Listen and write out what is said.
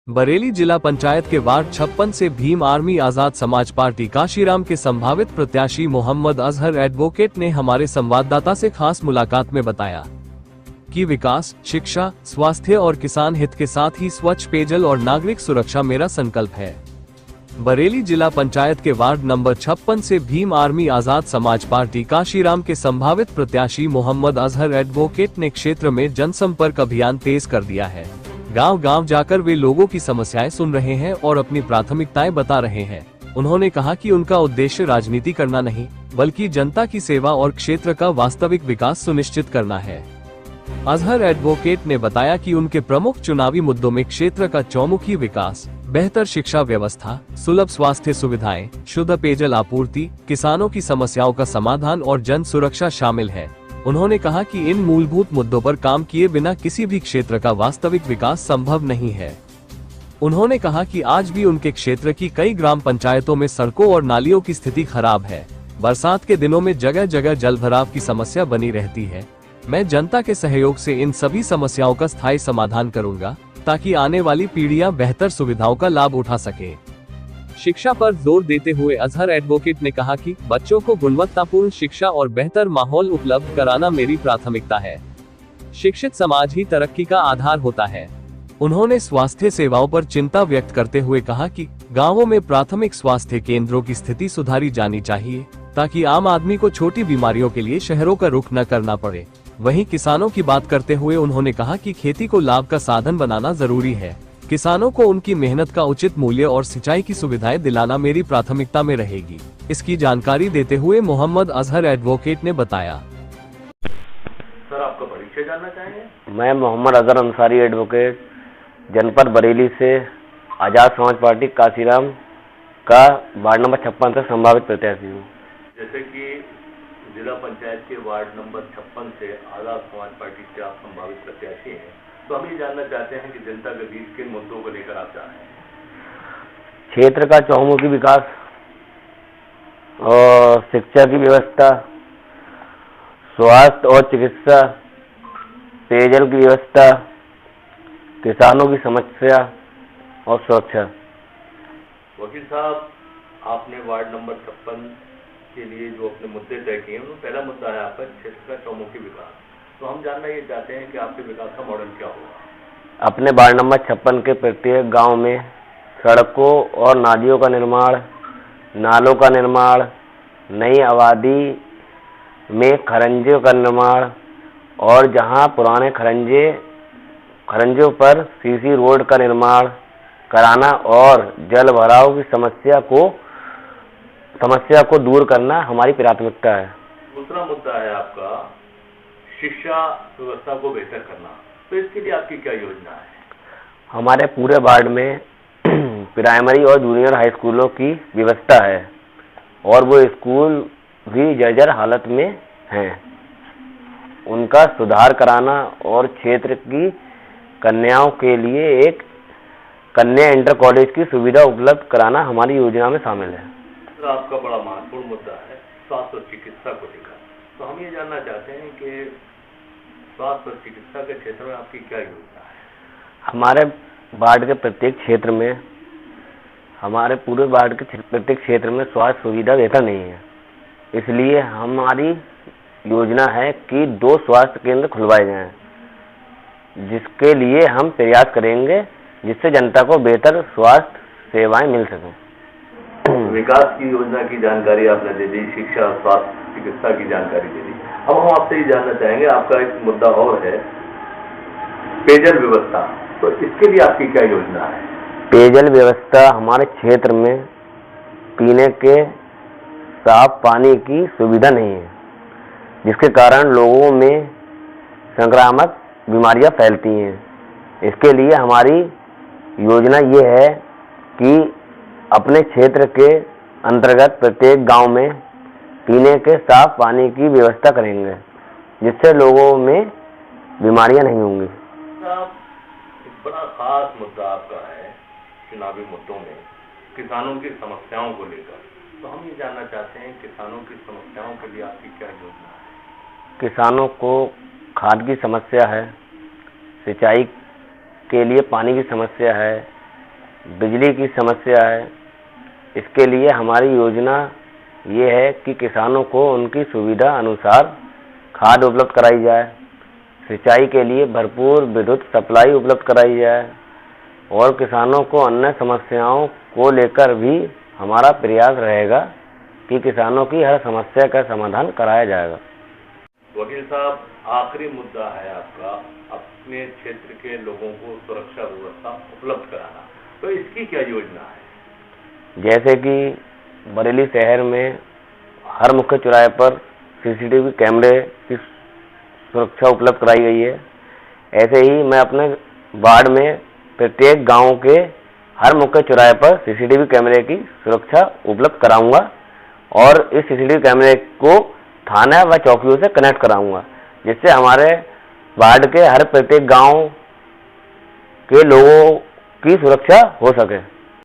बरेली जिला पंचायत के वार्ड 56 से भीम आर्मी आजाद समाज पार्टी काशीराम के संभावित प्रत्याशी मोहम्मद अजहर एडवोकेट ने हमारे संवाददाता से खास मुलाकात में बताया कि विकास, शिक्षा, स्वास्थ्य और किसान हित के साथ ही स्वच्छ पेयजल और नागरिक सुरक्षा मेरा संकल्प है। बरेली जिला पंचायत के वार्ड नंबर 56 से भीम आर्मी आजाद समाज पार्टी काशीराम के संभावित प्रत्याशी मोहम्मद अजहर एडवोकेट ने क्षेत्र में जनसंपर्क अभियान तेज कर दिया है। गांव-गांव जाकर वे लोगों की समस्याएं सुन रहे हैं और अपनी प्राथमिकताएं बता रहे हैं। उन्होंने कहा कि उनका उद्देश्य राजनीति करना नहीं, बल्कि जनता की सेवा और क्षेत्र का वास्तविक विकास सुनिश्चित करना है। अजहर एडवोकेट ने बताया कि उनके प्रमुख चुनावी मुद्दों में क्षेत्र का चौमुखी विकास, बेहतर शिक्षा व्यवस्था, सुलभ स्वास्थ्य सुविधाएं, शुद्ध पेयजल आपूर्ति, किसानों की समस्याओं का समाधान और जन सुरक्षा शामिल है। उन्होंने कहा कि इन मूलभूत मुद्दों पर काम किए बिना किसी भी क्षेत्र का वास्तविक विकास संभव नहीं है। उन्होंने कहा कि आज भी उनके क्षेत्र की कई ग्राम पंचायतों में सड़कों और नालियों की स्थिति खराब है। बरसात के दिनों में जगह जगह जलभराव की समस्या बनी रहती है। मैं जनता के सहयोग से इन सभी समस्याओं का स्थायी समाधान करूंगा, ताकि आने वाली पीढ़ियां बेहतर सुविधाओं का लाभ उठा सके। शिक्षा पर जोर देते हुए अजहर एडवोकेट ने कहा कि बच्चों को गुणवत्तापूर्ण शिक्षा और बेहतर माहौल उपलब्ध कराना मेरी प्राथमिकता है। शिक्षित समाज ही तरक्की का आधार होता है। उन्होंने स्वास्थ्य सेवाओं पर चिंता व्यक्त करते हुए कहा कि गांवों में प्राथमिक स्वास्थ्य केंद्रों की स्थिति सुधारी जानी चाहिए, ताकि आम आदमी को छोटी बीमारियों के लिए शहरों का रुख न करना पड़े। वहीं किसानों की बात करते हुए उन्होंने कहा कि खेती को लाभ का साधन बनाना जरूरी है। किसानों को उनकी मेहनत का उचित मूल्य और सिंचाई की सुविधाएं दिलाना मेरी प्राथमिकता में रहेगी। इसकी जानकारी देते हुए मोहम्मद अजहर एडवोकेट ने बताया। सर, आपका परिचय जानना चाहेंगे? मैं मोहम्मद अजहर अंसारी एडवोकेट, जनपद बरेली से आजाद समाज पार्टी काशीराम का वार्ड नंबर 56 से संभावित प्रत्याशी हूँ। जैसे कि जिला पंचायत के वार्ड नंबर 56 से आजाद समाज पार्टी से आप संभावित प्रत्याशी हैं, तो हम ये जानना चाहते हैं कि जनता के बीच किन मुद्दों को लेकर आप जा रहे हैं? क्षेत्र का चहुमुखी विकास और शिक्षा की व्यवस्था, स्वास्थ्य और चिकित्सा, पेयजल की व्यवस्था, किसानों की समस्या और सुरक्षा। वकील साहब, आपने वार्ड नंबर 56 के लिए जो अपने मुद्दे तय किए हैं, उनमें पहला मुद्दा है आपका क्षेत्र का चहुमुखी विकास। तो हम जानना ये चाहते हैं कि आपके विकास का मॉडल क्या होगा? अपने वार्ड नंबर 56 के प्रत्येक गांव में सड़कों और नालियों का निर्माण, नालों का निर्माण, नई आबादी में खरंजों का निर्माण और जहां पुराने खरंजों पर सीसी रोड का निर्माण कराना और जल भराव की समस्या को दूर करना हमारी प्राथमिकता है। दूसरा मुद्दा है आपका शिक्षा व्यवस्था को बेहतर करना। तो इसके लिए आपकी क्या योजना है? हमारे पूरे वार्ड में प्राइमरी और जूनियर हाई स्कूलों की व्यवस्था है और वो स्कूल भी जर्जर हालत में हैं। उनका सुधार कराना और क्षेत्र की कन्याओं के लिए एक कन्या इंटर कॉलेज की सुविधा उपलब्ध कराना हमारी योजना में शामिल है। आपका बड़ा महत्वपूर्ण मुद्दा है स्वास्थ्य और चिकित्सा को लेकर। तो हम ये जानना चाहते हैं कि स्वास्थ्य और चिकित्सा के क्षेत्र में आपकी क्या योजना है? हमारे वार्ड के प्रत्येक क्षेत्र में, हमारे पूरे वार्ड के प्रत्येक क्षेत्र में स्वास्थ्य सुविधा बेहतर नहीं है। इसलिए हमारी योजना है कि 2 स्वास्थ्य केंद्र खुलवाए जाएं, जिसके लिए हम प्रयास करेंगे, जिससे जनता को बेहतर स्वास्थ्य सेवाएं मिल सकें। विकास की योजना की जानकारी आपने दे दी, शिक्षा, स्वास्थ्य, चिकित्सा की जानकारी दे दी। अब हम आपसे ये जानना चाहेंगे, आपका एक मुद्दा और है पेयजल व्यवस्था। तो इसके लिए आपकी क्या योजना है? पेयजल व्यवस्था हमारे क्षेत्र में पीने के साफ पानी की सुविधा नहीं है, जिसके कारण लोगों में संक्रामक बीमारियां फैलती हैं। इसके लिए हमारी योजना ये है कि अपने क्षेत्र के अंतर्गत प्रत्येक गांव में पीने के साफ पानी की व्यवस्था करेंगे, जिससे लोगों में बीमारियां नहीं होंगी। एक बड़ा खास मुद्दा आपका है चुनावी मुद्दों में किसानों की समस्याओं को लेकर। तो हम ये जानना चाहते हैं किसानों की समस्याओं के लिए आपकी क्या योजना है? किसानों को खाद की समस्या है, सिंचाई के लिए पानी की समस्या है, बिजली की समस्या है। इसके लिए हमारी योजना ये है कि किसानों को उनकी सुविधा अनुसार खाद उपलब्ध कराई जाए, सिंचाई के लिए भरपूर विद्युत सप्लाई उपलब्ध कराई जाए और किसानों को अन्य समस्याओं को लेकर भी हमारा प्रयास रहेगा कि किसानों की हर समस्या का समाधान कराया जाएगा। वकील साहब, आखिरी मुद्दा है आपका अपने क्षेत्र के लोगों को सुरक्षा व्यवस्था उपलब्ध कराना, तो इसकी क्या योजना है? जैसे कि बरेली शहर में हर मुख्य चौराहे पर सीसीटीवी कैमरे की सुरक्षा उपलब्ध कराई गई है, ऐसे ही मैं अपने वार्ड में प्रत्येक गांव के हर मुख्य चौराहे पर सीसीटीवी कैमरे की सुरक्षा उपलब्ध कराऊंगा और इस सीसीटीवी कैमरे को थाना व चौकियों से कनेक्ट कराऊंगा, जिससे हमारे वार्ड के हर प्रत्येक गांव के लोगों की सुरक्षा हो सके।